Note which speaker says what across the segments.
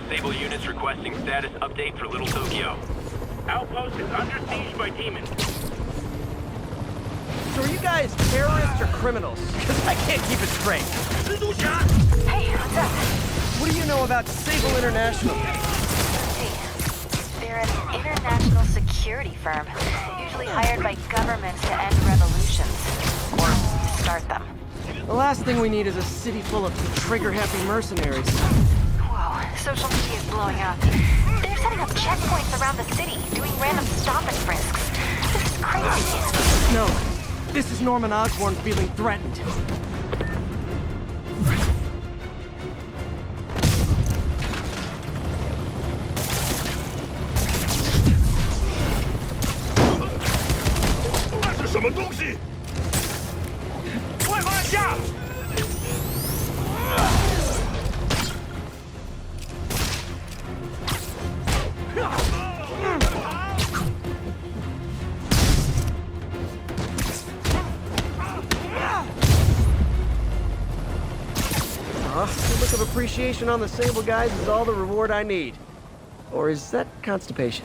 Speaker 1: Sable units requesting status update for Little Tokyo. Outpost is under siege by demons.
Speaker 2: So are you guys terrorists or criminals? Because I can't keep it straight.
Speaker 3: Hey, what's up?
Speaker 2: What do you know about Sable International?
Speaker 3: Let's see. They're an international security firm, usually hired by governments to end revolutions. Or to start them.
Speaker 2: The last thing we need is a city full of trigger-happy mercenaries.
Speaker 3: Whoa, social media is blowing up. They're setting up checkpoints around the city, doing random stop and frisks. This is crazy.
Speaker 2: No, this is Norman Osborn feeling threatened. A look of appreciation on the Sable guys is all the reward I need. Or is that constipation?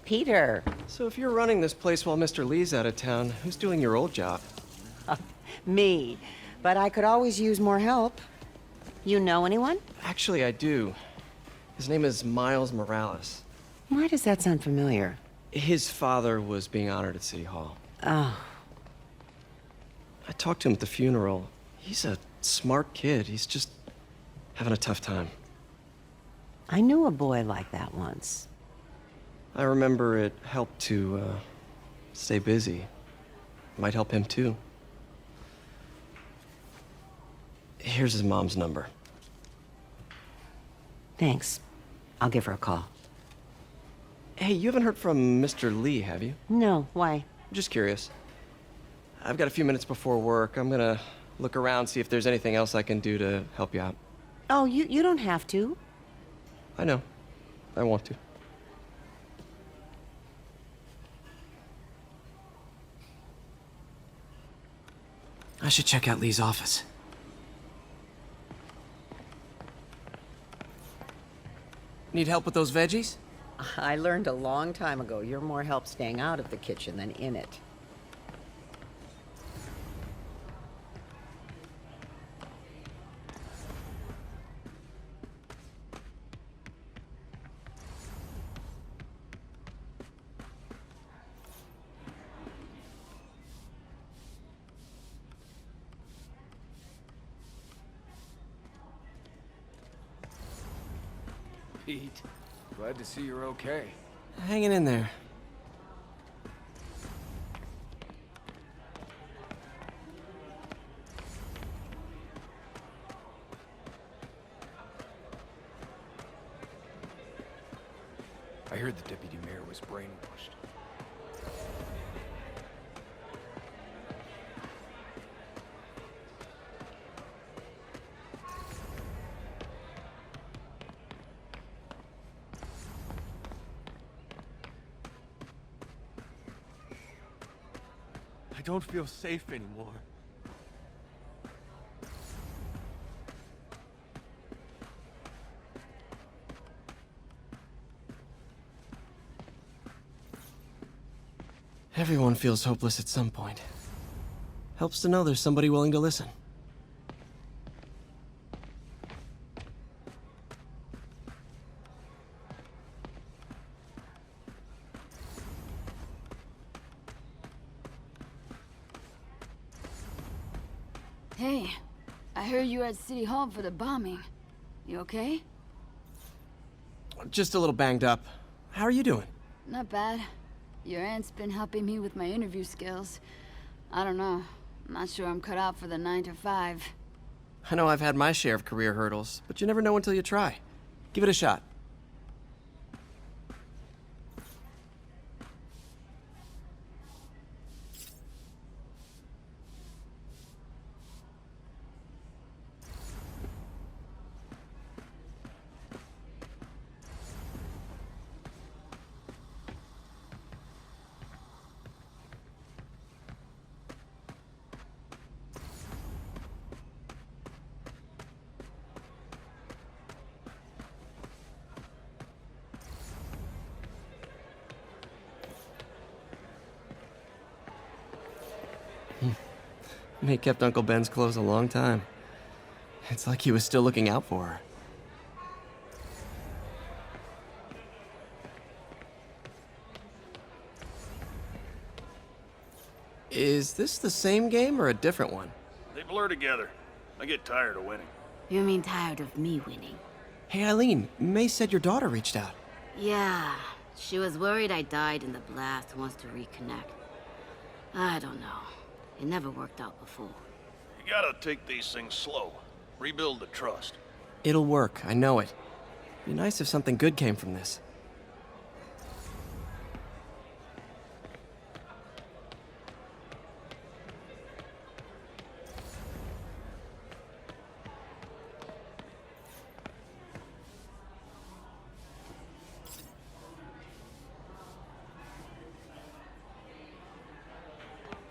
Speaker 4: Peter.
Speaker 2: So if you're running this place while Mr. Lee's out of town, who's doing your old job?
Speaker 4: Me. But I could always use more help. You know anyone?
Speaker 2: Actually, I do. His name is Miles Morales.
Speaker 4: Why does that sound familiar?
Speaker 2: His father was being honored at City Hall.
Speaker 4: Oh,
Speaker 2: I talked to him at the funeral. He's a smart kid. He's just having a tough time.
Speaker 4: I knew a boy like that once.
Speaker 2: I remember it helped to, stay busy. Might help him, too. Here's his mom's number.
Speaker 4: Thanks. I'll give her a call.
Speaker 2: Hey, you haven't heard from Mr. Lee, have you?
Speaker 4: No, why?
Speaker 2: I'm just curious. I've got a few minutes before work. I'm gonna look around, see if there's anything else I can do to help you out.
Speaker 4: Oh, you don't have to.
Speaker 2: I know. I want to. I should check out Lee's office. Need help with those veggies?
Speaker 4: I learned a long time ago you're more help staying out of the kitchen than in it.
Speaker 5: Pete, glad to see you're okay.
Speaker 2: Hanging in there.
Speaker 5: I heard the deputy mayor was brainwashed.
Speaker 6: I don't feel safe anymore.
Speaker 2: Everyone feels hopeless at some point. Helps to know there's somebody willing to listen.
Speaker 7: Hey, I heard you were at City Hall for the bombing. You okay?
Speaker 2: Just a little banged up. How are you doing?
Speaker 7: Not bad. Your aunt's been helping me with my interview skills. I don't know. I'm not sure I'm cut out for the 9 to 5.
Speaker 2: I know I've had my share of career hurdles, but you never know until you try. Give it a shot. May kept Uncle Ben's clothes a long time. It's like he was still looking out for her. Is this the same game or a different one?
Speaker 6: They blur together. I get tired of winning.
Speaker 7: You mean tired of me winning?
Speaker 2: Hey, Eileen, May said your daughter reached out.
Speaker 7: Yeah, she was worried I died in the blast, wants to reconnect. I don't know. It never worked out before.
Speaker 6: You gotta take these things slow. Rebuild the trust.
Speaker 2: It'll work, I know it. Be nice if something good came from this.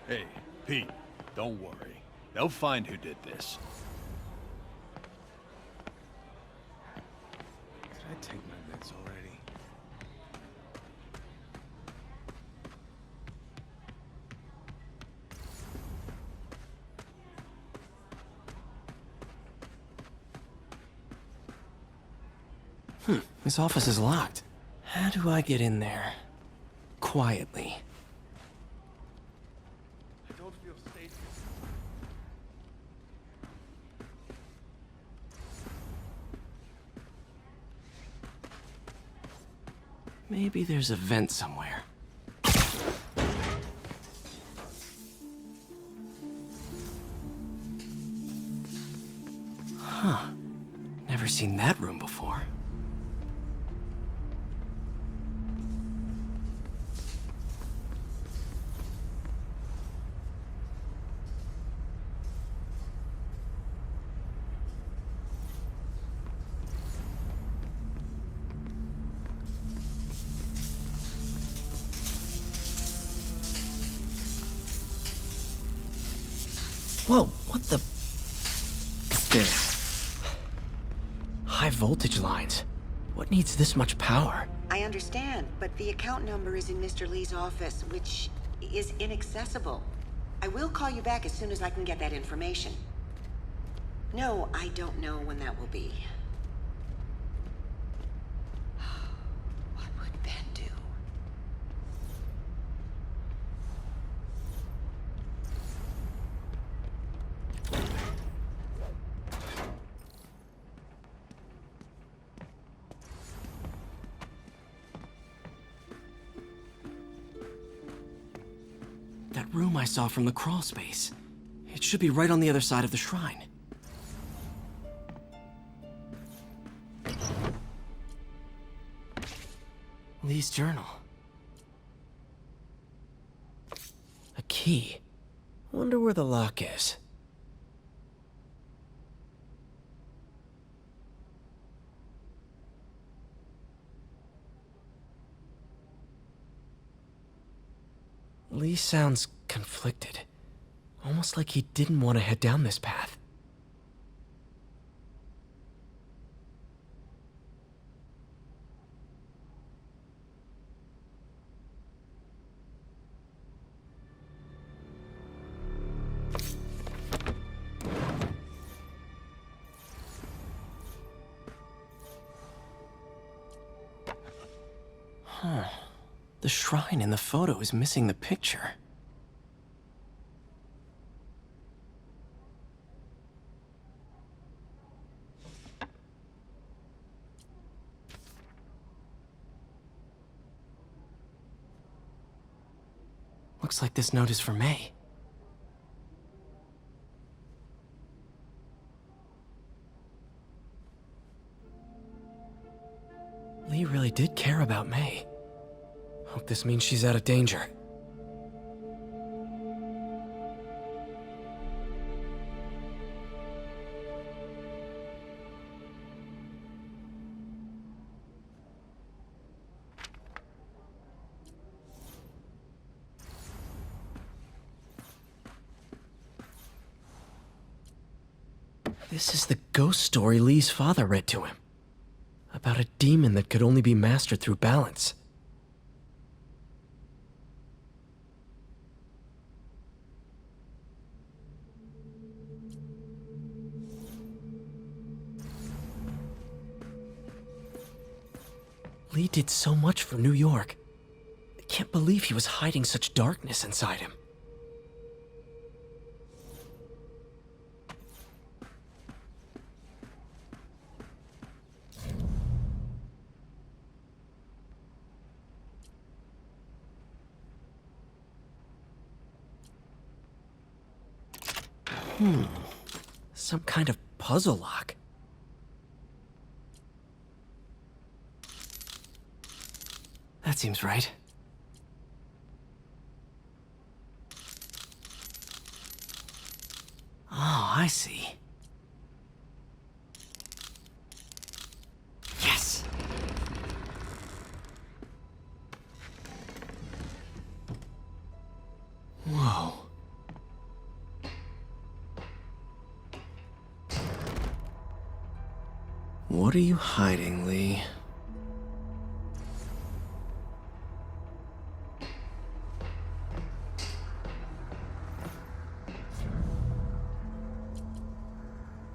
Speaker 8: Hey, Pete, don't worry. They'll find who did this.
Speaker 5: Did I take my meds already?
Speaker 2: This office is locked. How do I get in there? Quietly.
Speaker 5: I don't feel safe.
Speaker 2: Maybe there's a vent somewhere. Huh. Never seen that room before. Whoa, what the? This. High voltage lines. What needs this much power?
Speaker 4: I understand, but the account number is in Mr. Lee's office, which is inaccessible. I will call you back as soon as I can get that information. No, I don't know when that will be. What would Ben do?
Speaker 2: That room I saw from the crawl space. It should be right on the other side of the shrine. Lee's journal. A key. Wonder where the lock is. Lee sounds conflicted. Almost like he didn't want to head down this path. Huh. The shrine in the photo is missing the picture. Looks like this note is for May. Lee really did care about May. Hope this means she's out of danger. This is the ghost story Lee's father read to him. About a demon that could only be mastered through balance. Lee did so much for New York. I can't believe he was hiding such darkness inside him. Some kind of puzzle lock. That seems right. Oh, I see. Yes! Whoa. What are you hiding, Lee?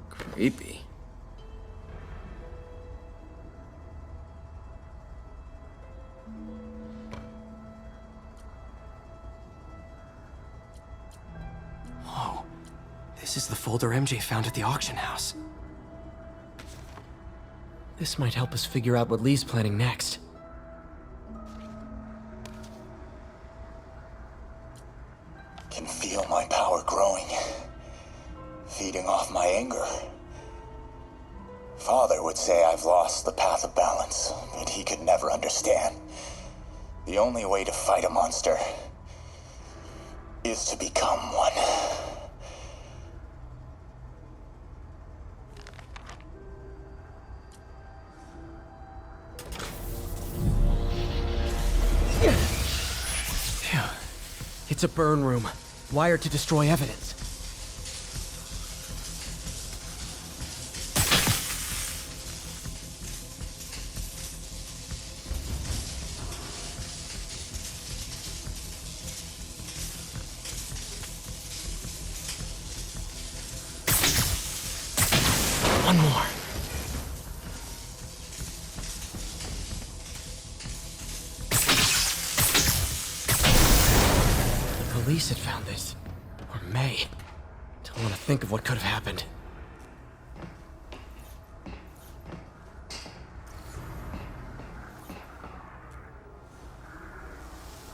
Speaker 2: Creepy. Whoa. This is the folder MJ found at the auction house. This might help us figure out what Lee's planning next.
Speaker 9: Can feel my power growing, feeding off my anger. Father would say I've lost the path of balance, but he could never understand. The only way to fight a monster is to become one.
Speaker 2: It's a burn room, wired to destroy evidence. One more. Police had found this. Or May. Don't want to think of what could have happened.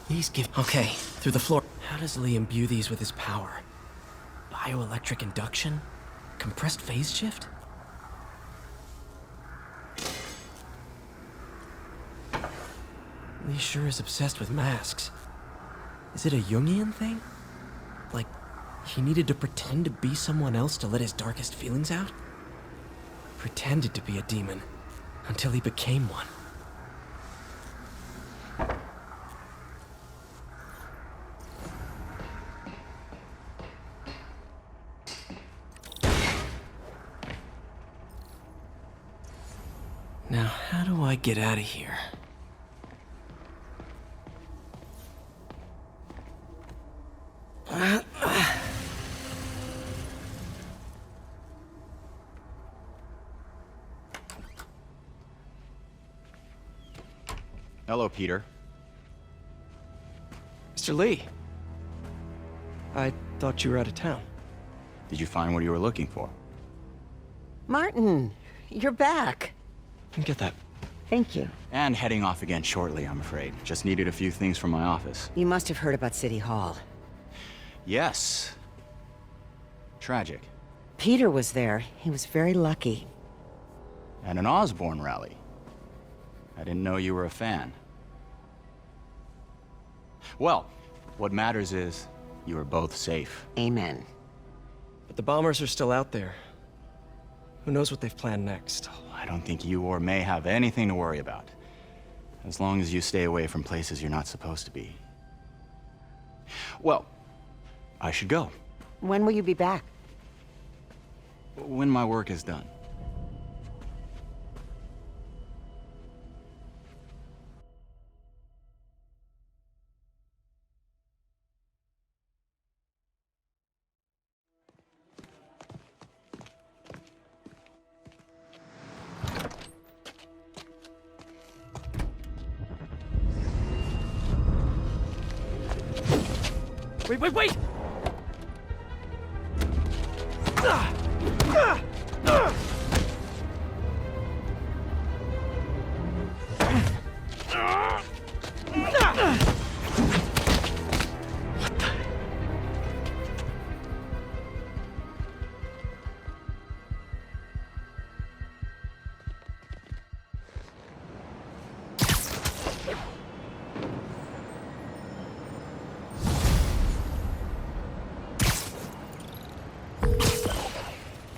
Speaker 2: These give... Okay, through the floor. How does Lee imbue these with his power? Bioelectric induction? Compressed phase shift? Lee sure is obsessed with masks. Is it a Jungian thing? Like, he needed to pretend to be someone else to let his darkest feelings out? Pretended to be a demon, until he became one. Now, how do I get out of here?
Speaker 10: Hello, Peter.
Speaker 2: Mr. Lee. I thought you were out of town.
Speaker 10: Did you find what you were looking for?
Speaker 4: Martin, you're back.
Speaker 2: Get that.
Speaker 4: Thank you.
Speaker 10: And heading off again shortly, I'm afraid. Just needed a few things from my office.
Speaker 4: You must have heard about City Hall.
Speaker 10: Yes. Tragic.
Speaker 4: Peter was there. He was very lucky.
Speaker 10: At an Osborn rally. I didn't know you were a fan. Well, what matters is you are both safe.
Speaker 4: Amen.
Speaker 2: But the bombers are still out there. Who knows what they've planned next?
Speaker 10: I don't think you or May have anything to worry about. As long as you stay away from places you're not supposed to be. Well, I should go.
Speaker 4: When will you be back?
Speaker 10: When my work is done.
Speaker 2: Wait!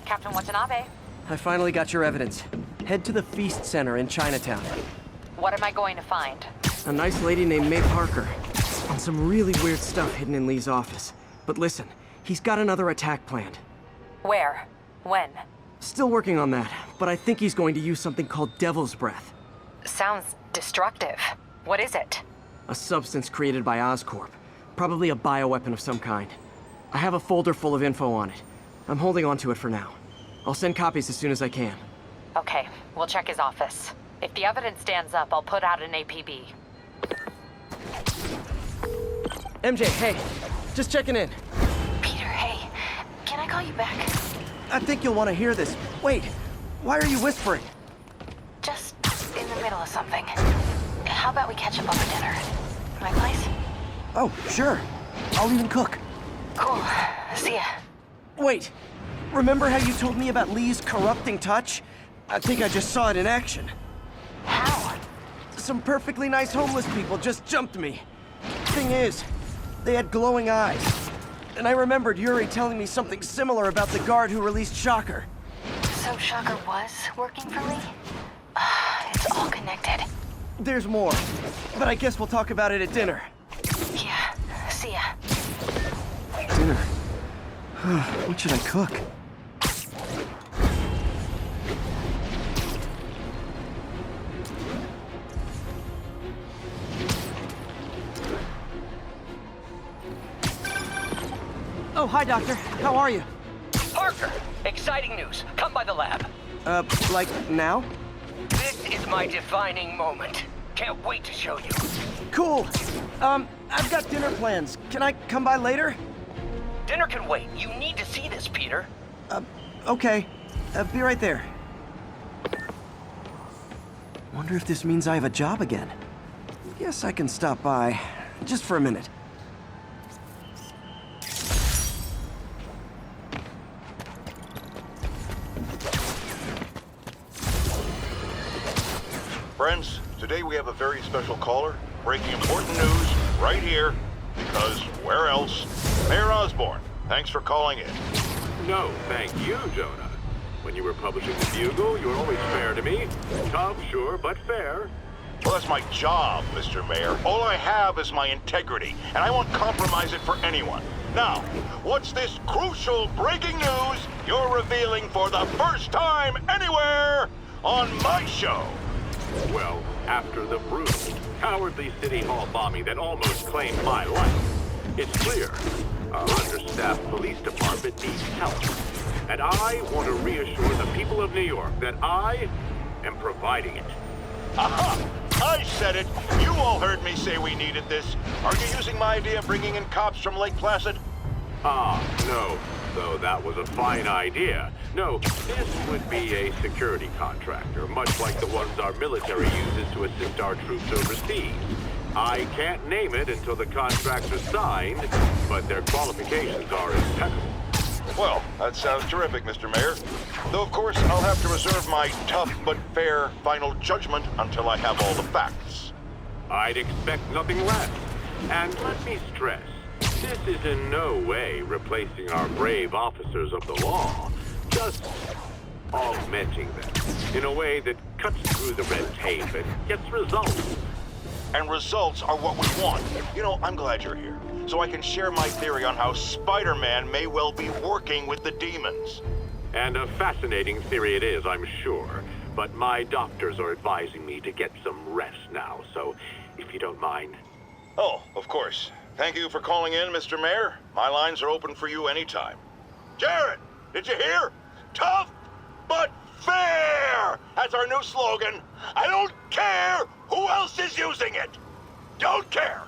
Speaker 3: Captain Watanabe,
Speaker 2: I finally got your evidence. Head to the Feast Center in Chinatown.
Speaker 3: what am I going to find?
Speaker 2: A nice lady named May Parker. And some really weird stuff hidden in Lee's office. But listen, he's got another attack planned.
Speaker 3: Where? When?
Speaker 2: Still working on that, but I think he's going to use something called Devil's Breath.
Speaker 3: Sounds destructive. What is it?
Speaker 2: A substance created by Oscorp. Probably a bioweapon of some kind. I have a folder full of info on it. I'm holding on to it for now. I'll send copies as soon as I can.
Speaker 3: Okay, we'll check his office. If the evidence stands up, I'll put out an APB.
Speaker 2: MJ, hey. Just checking in.
Speaker 3: Peter, hey. Can I call you back?
Speaker 2: I think you'll want to hear this. Wait, why are you whispering?
Speaker 3: Just in the middle of something. How about we catch up over dinner? My place?
Speaker 2: Oh, sure. I'll even cook.
Speaker 3: Cool. See ya.
Speaker 2: Wait, remember how you told me about Lee's corrupting touch? I think I just saw it in action.
Speaker 3: How?
Speaker 2: Some perfectly nice homeless people just jumped me. Thing is, they had glowing eyes. And I remembered Yuri telling me something similar about the guard who released Shocker.
Speaker 3: So Shocker was working for Lee? It's all connected.
Speaker 2: There's more, but I guess we'll talk about it at dinner.
Speaker 3: Yeah, see ya.
Speaker 2: Dinner? What should I cook? Oh, hi, Doctor. How are you?
Speaker 11: Parker, exciting news. Come by the lab.
Speaker 2: Like now?
Speaker 11: This is my defining moment. Can't wait to show you.
Speaker 2: Cool. I've got dinner plans. Can I come by later?
Speaker 11: Dinner can wait. You need to see this, Peter.
Speaker 2: Okay. Be right there. Wonder if this means I have a job again. Guess I can stop by. Just for a minute.
Speaker 12: Friends, today we have a very special caller, breaking important news right here, because where else? Mayor Osborn, thanks for calling in.
Speaker 1: No, thank you, Jonah. When you were publishing the Bugle, you were always fair to me. Tough, sure, but fair.
Speaker 12: Well, that's my job, Mr. Mayor. All I have is my integrity, and I won't compromise it for anyone. Now, what's this crucial breaking news you're revealing for the first time anywhere on my show?
Speaker 1: Well, after the brutal, cowardly City Hall bombing that almost claimed my life, it's clear our understaffed police department needs help. And I want to reassure the people of New York that I am providing it.
Speaker 12: Aha! I said it! You all heard me say we needed this. Are you using my idea of bringing in cops from Lake Placid?
Speaker 1: No. Though that was a fine idea. No, this would be a security contractor, much like the ones our military uses to assist our troops overseas. I can't name it until the contracts are signed, but their qualifications are impeccable.
Speaker 12: Well, that sounds terrific, Mr. Mayor. Though, of course, I'll have to reserve my tough but fair final judgment until I have all the facts.
Speaker 1: I'd expect nothing less. And let me stress, this is in no way replacing our brave officers of the law, just augmenting them in a way that cuts through the red tape and gets results.
Speaker 12: And results are what we want. You know, I'm glad you're here, so I can share my theory on how Spider-Man may well be working with the demons.
Speaker 1: And a fascinating theory it is, I'm sure. But my doctors are advising me to get some rest now, so if you don't mind.
Speaker 12: Oh, of course. Thank you for calling in, Mr. Mayor. My lines are open for you anytime. Jared, did you hear? Tough, but fair! That's our new slogan. I don't care who else is using it. Don't care.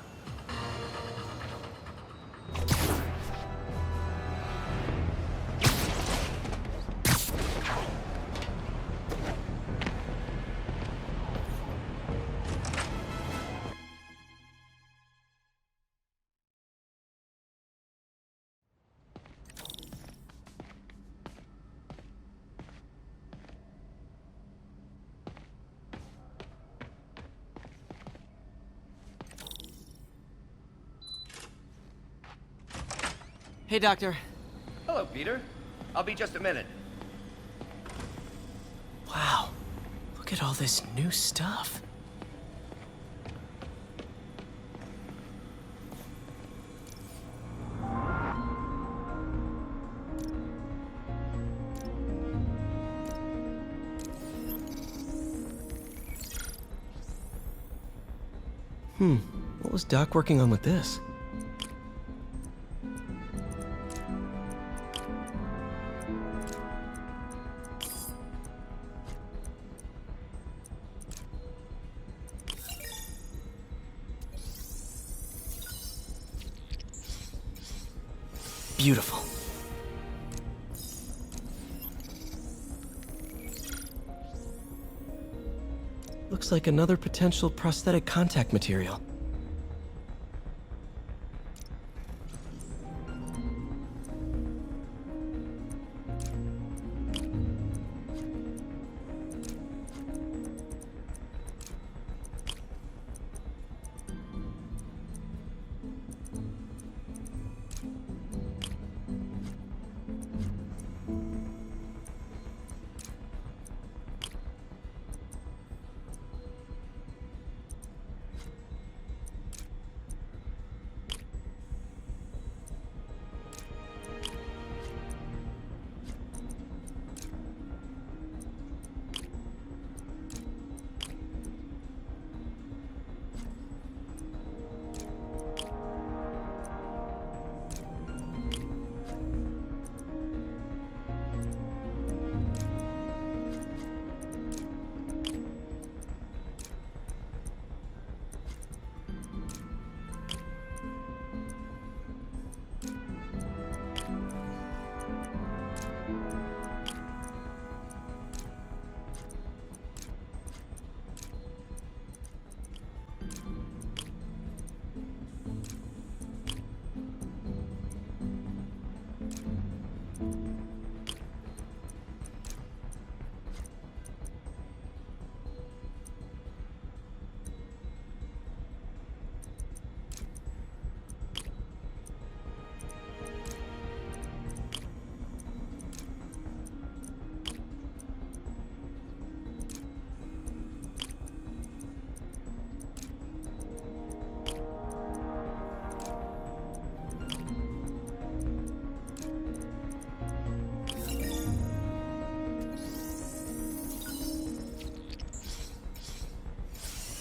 Speaker 2: Hey, Doctor.
Speaker 11: Hello, Peter. I'll be just a minute.
Speaker 2: Wow. Look at all this new stuff. What was Doc working on with this? Beautiful. Looks like another potential prosthetic contact material.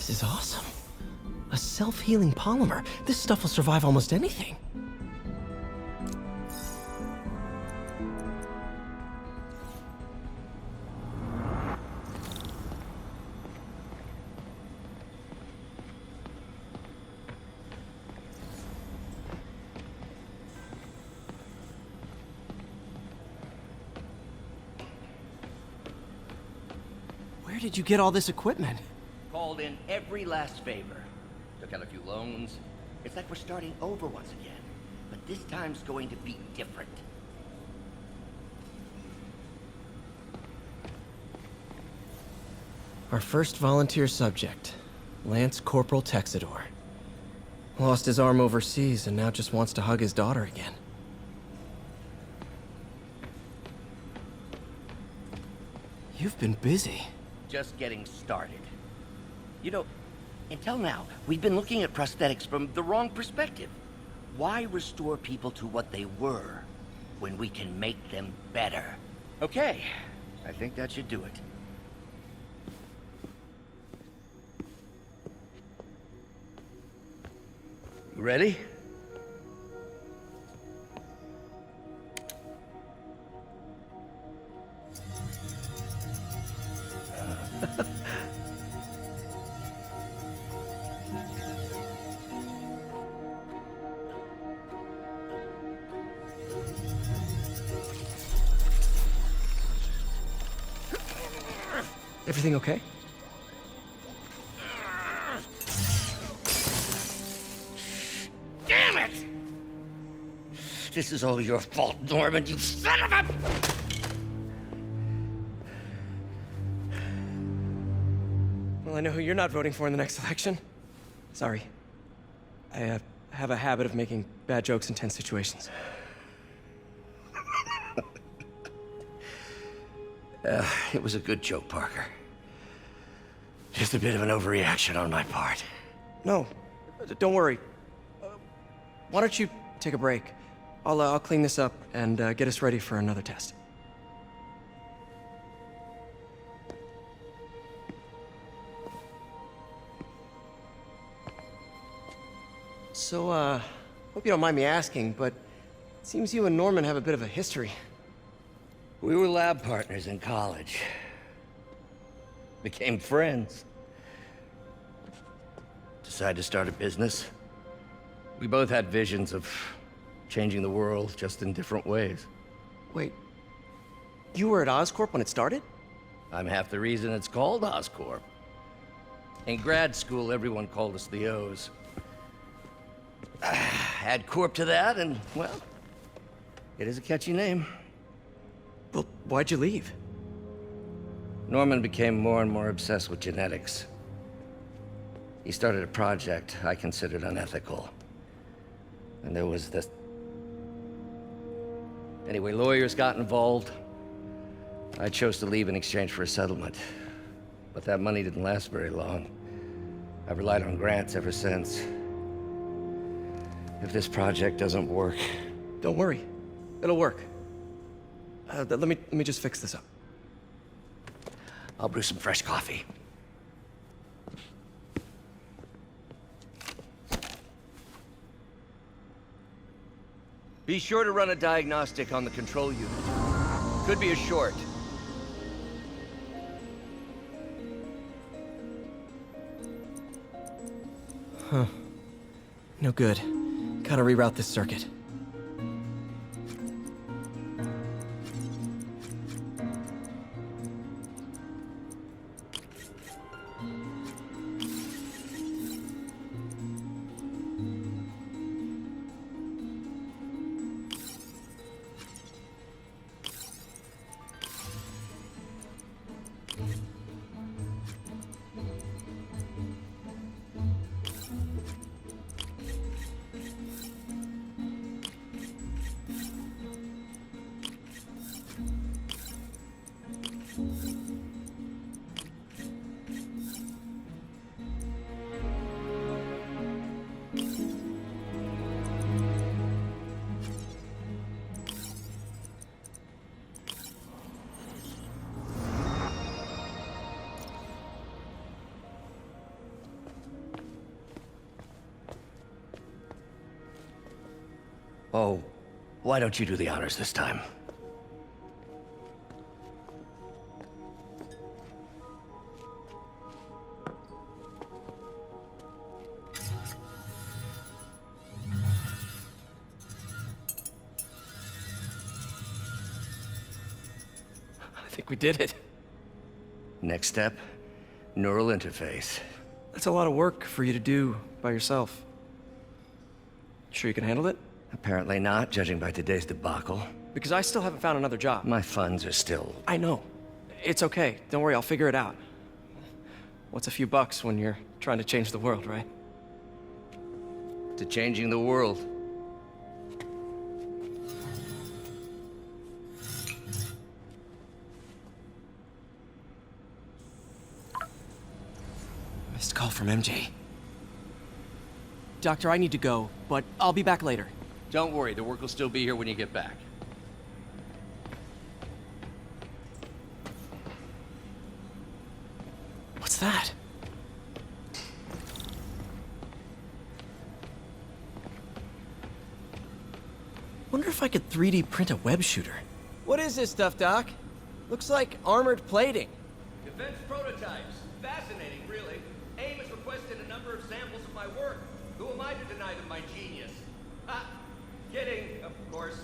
Speaker 2: This is awesome. A self-healing polymer. This stuff will survive almost anything. Where did you get all this equipment?
Speaker 11: Called in every last favor. Took out a few loans. It's like we're starting over once again. But this time's going to be different.
Speaker 2: Our first volunteer subject, Lance Corporal Texidor. Lost his arm overseas and now just wants to hug his daughter again. You've been busy.
Speaker 11: Just getting started. You know, until now, we've been looking at prosthetics from the wrong perspective. Why restore people to what they were when we can make them better? Okay, I think that should do it. Ready?
Speaker 2: Everything okay?
Speaker 11: Damn it! This is all your fault, Norman, you son of a...
Speaker 2: Well, I know who you're not voting for in the next election. Sorry. I have a habit of making bad jokes in tense situations.
Speaker 11: It was a good joke, Parker. Just a bit of an overreaction on my part.
Speaker 2: No, don't worry. Why don't you take a break? I'll clean this up and get us ready for another test. So, hope you don't mind me asking, but it seems you and Norman have a bit of a history.
Speaker 11: We were lab partners in college. Became friends. Decided to start a business. We both had visions of changing the world, just in different ways.
Speaker 2: Wait, you were at Oscorp when it started?
Speaker 11: I'm half the reason it's called Oscorp. In grad school, everyone called us the O's. Add Corp to that, and, well, it is a catchy name.
Speaker 2: Well, why'd you leave?
Speaker 11: Norman became more and more obsessed with genetics. He started a project I considered unethical. And there was this... Anyway, lawyers got involved. I chose to leave in exchange for a settlement. But that money didn't last very long. I've relied on grants ever since. If this project doesn't work...
Speaker 2: Don't worry. It'll work. Let me just fix this up.
Speaker 11: I'll brew some fresh coffee. Be sure to run a diagnostic on the control unit. Could be a short.
Speaker 2: Huh. No good. Gotta reroute this circuit.
Speaker 11: Oh, why don't you do the honors this time?
Speaker 2: I think we did it.
Speaker 11: Next step, neural interface.
Speaker 2: That's a lot of work for you to do by yourself. Sure you can handle it?
Speaker 11: Apparently not, judging by today's debacle.
Speaker 2: Because I still haven't found another job.
Speaker 11: My funds are still...
Speaker 2: I know. It's okay. Don't worry, I'll figure it out. What's a few bucks when you're trying to change the world, right?
Speaker 11: To changing the world.
Speaker 2: Missed call from MJ. Doctor, I need to go, but I'll be back later.
Speaker 5: Don't worry, the work will still be here when you get back.
Speaker 2: What's that? Wonder if I could 3D print a web shooter. What is this stuff, Doc? Looks like armored plating.
Speaker 11: Defense prototypes. Fascinating, really. AIM has requested a number of samples of my work. Who am I to deny them my genius? Ah, kidding, of course.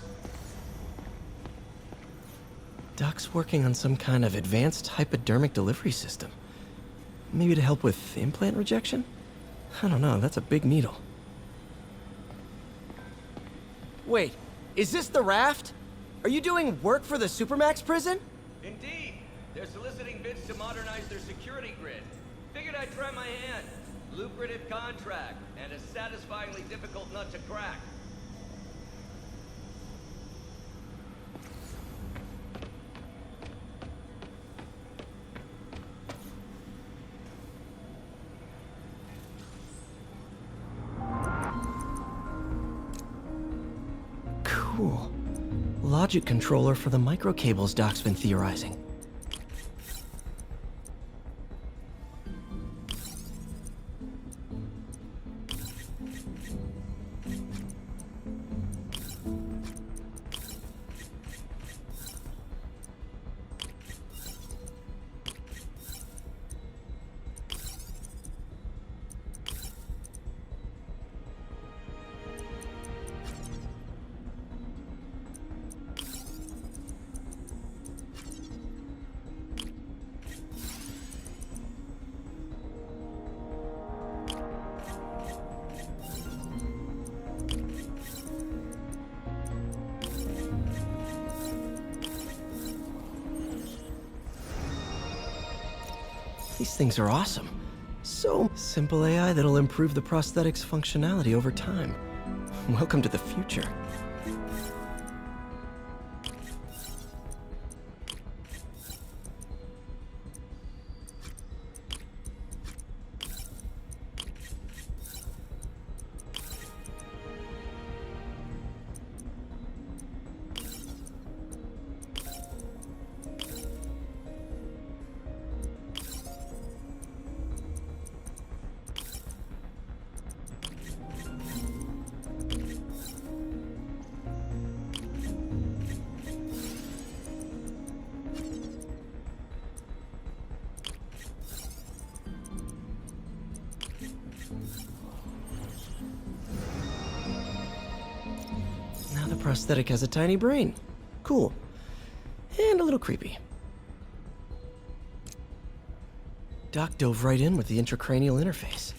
Speaker 2: Doc's working on some kind of advanced hypodermic delivery system. Maybe to help with implant rejection? I don't know, that's a big needle. Wait, is this the raft? Are you doing work for the Supermax prison?
Speaker 11: Indeed. They're soliciting bids to modernize their security grid. Figured I'd try my hand. Lucrative contract, and a satisfyingly difficult nut to crack.
Speaker 2: logic controller for the microcables Doc's been theorizing. These things are awesome. So simple AI that'll improve the prosthetic's functionality over time. Welcome to the future. Now the prosthetic has a tiny brain. Cool. And a little creepy. Doc dove right in with the intracranial interface.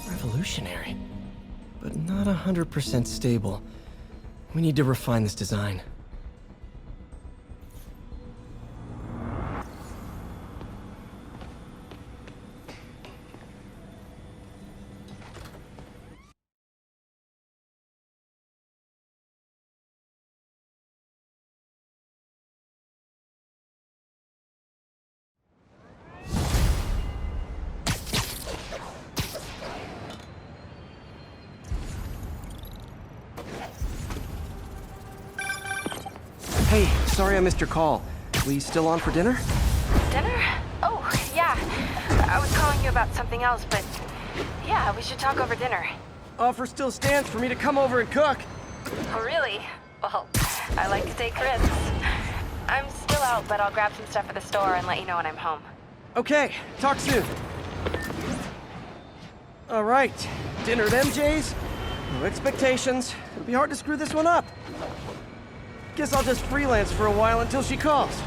Speaker 2: Revolutionary, but not 100% stable. We need to refine this design. Hey, sorry I missed your call. We still on for dinner?
Speaker 3: Dinner? Oh, yeah. I was calling you about something else, but yeah, we should talk over dinner.
Speaker 2: Offer still stands for me to come over and cook.
Speaker 3: Oh, really? Well, I like to take risks. I'm still out, but I'll grab some stuff at the store and let you know when I'm home.
Speaker 2: Okay, talk soon. All right, dinner at MJ's. No expectations. It'll be hard to screw this one up. Guess I'll just freelance for a while until she calls.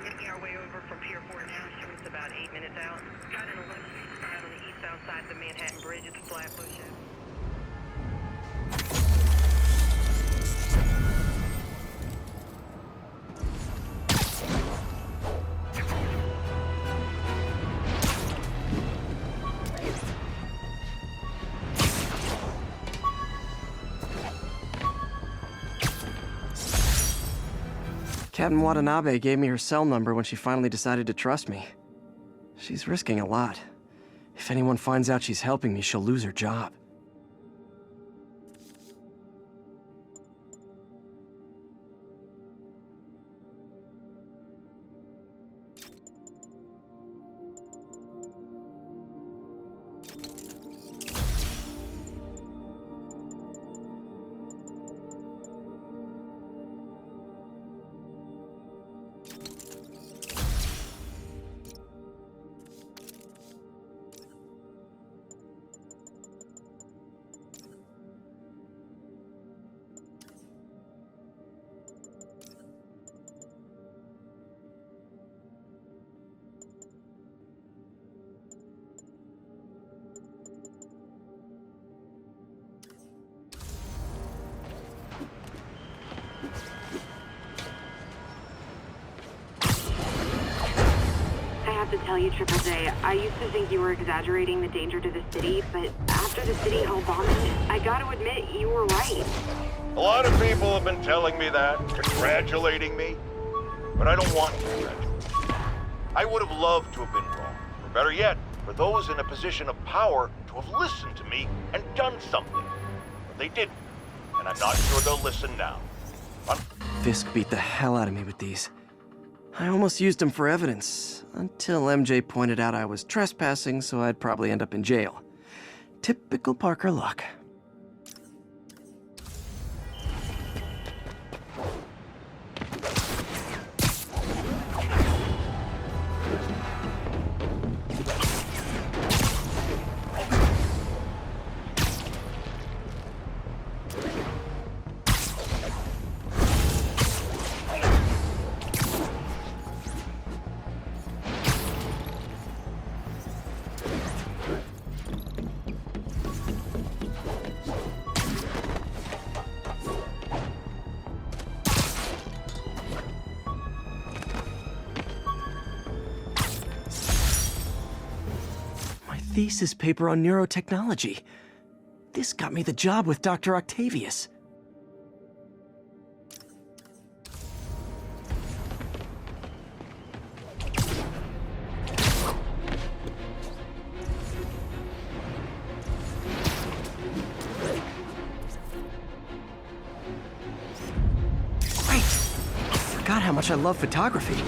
Speaker 13: Making our way over from Pier 4 now, so it's about 8 minutes out. Got an 11 spot on the eastbound side of the Manhattan Bridge at the Flatbush.
Speaker 2: Captain Watanabe gave me her cell number when she finally decided to trust me. She's risking a lot. If anyone finds out she's helping me, she'll lose her job.
Speaker 13: I have to tell you, Triple J, I used to think you were exaggerating the danger to the city, but after the City Hall bombing, I gotta admit, you were right.
Speaker 12: A lot of people have been telling me that, congratulating me, but I don't want to congratulate. I would have loved to have been wrong, or better yet, for those in a position of power to have listened to me and done something. But they didn't, and I'm not sure they'll listen now.
Speaker 2: Fisk beat the hell out of me with these. I almost used them for evidence, until MJ pointed out I was trespassing, so I'd probably end up in jail. Typical Parker luck. Thesis paper on neurotechnology. This got me the job with Dr. Octavius. Great! Forgot how much I love photography.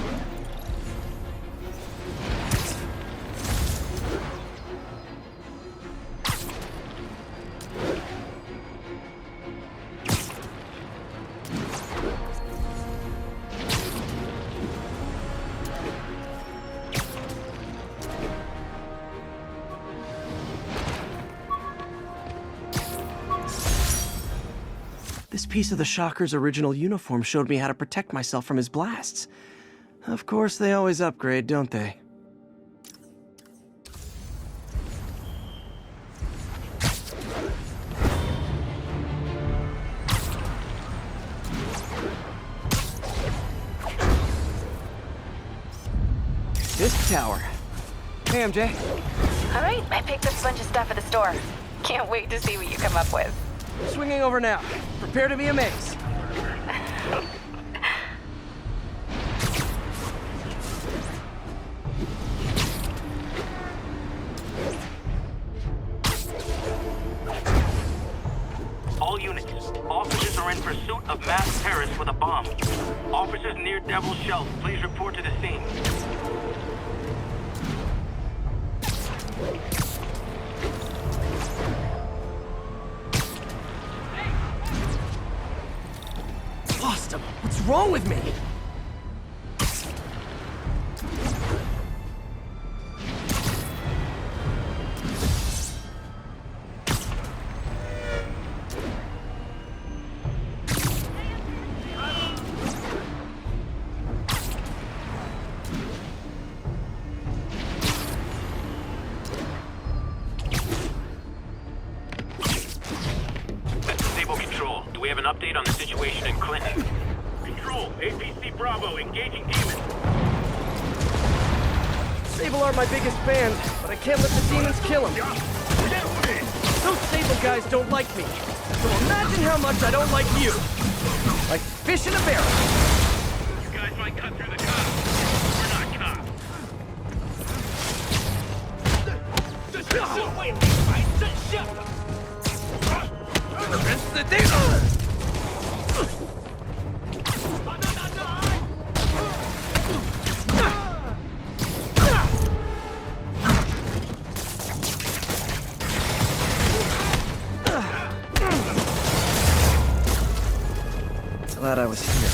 Speaker 2: This piece of the Shocker's original uniform showed me how to protect myself from his blasts. Of course, they always upgrade, don't they? This tower. Hey, MJ.
Speaker 3: All right, I picked up a bunch of stuff at the store. Can't wait to see what you come up with.
Speaker 2: Swinging over now. Prepare to be amazed.
Speaker 14: All units, officers are in pursuit of mass terrorists with a bomb. Officers near Devil's Shelf, please report to the scene.
Speaker 2: Lost him. What's wrong with me?
Speaker 14: Control, do we have an update on the situation in Clinton? Control, APC Bravo, engaging demons.
Speaker 2: Sable are my biggest fan, but I can't let the demons kill them. Those Sable guys don't like me, so imagine how much I don't like you. Like fish in a barrel.
Speaker 14: You guys
Speaker 2: Glad I was here.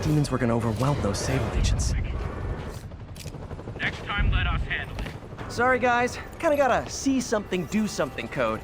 Speaker 2: Demons were gonna overwhelm those Sable agents.
Speaker 14: Next time, let us handle it.
Speaker 2: Sorry guys, kinda got a see something, do something code.